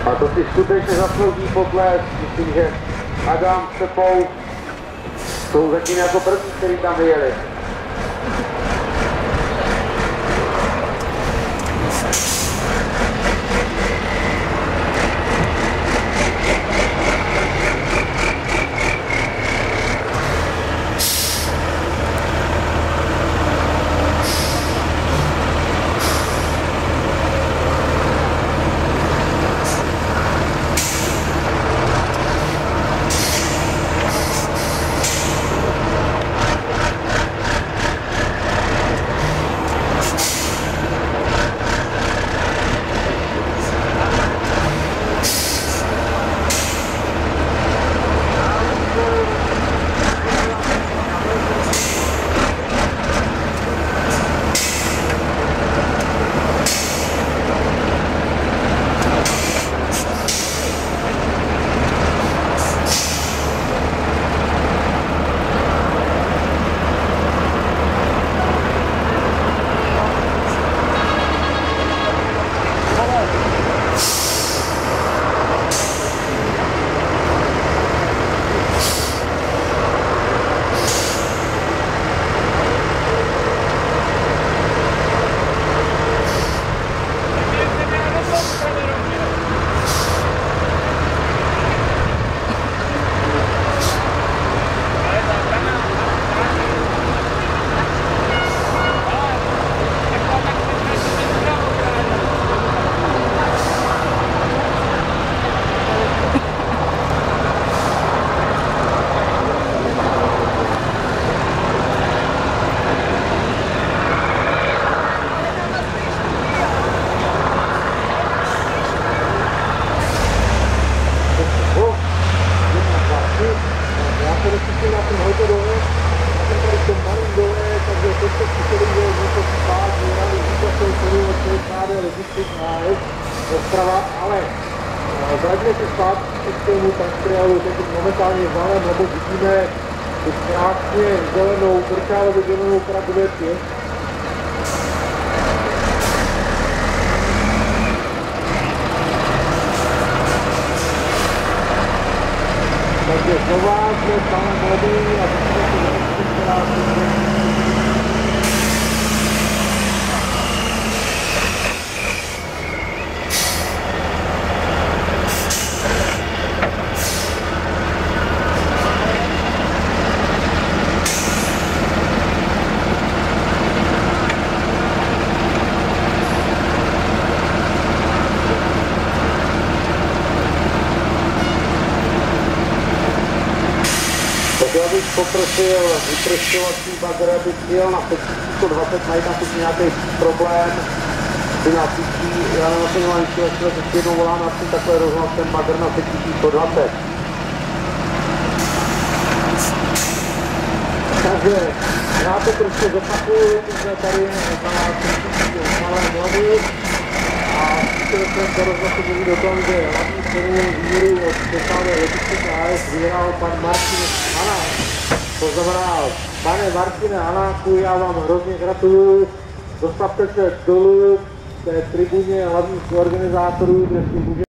A to si skutečně zaslouží potlesk. Myslím, že Adam s Pepou jsou zatím jako první, kteří tam vyjeli. Ale vraťme se zpátky k tomu Tastrialu, teď momentálně zálem, nebo vidíme tu krásně zelenou, trčálově zelenou Pragově pěst. Takže znova jsme stále mladí a vidíme tu zelenou, která se já bych poprosil vyprošťovací bagr, aby přijel na 120, mají tam teď nějaký problém, ty napíčí, já na naplňování čílečka, teď jednou volám na tím takové rozhlasem bagr na 120. Takže já to prostě zopakuju, že tady je na malé hlavy a chtěl jsem to rozhlasu mluvit o tom, že hlavní cenu výhru od Českávé logistiky AS vyhrál pan Martin Hanák. To znamená, pane Martine Hanáku, já vám hrozně gratuluju, dostavte se dolů v té tribuně hlavních organizátorů, kde si můžete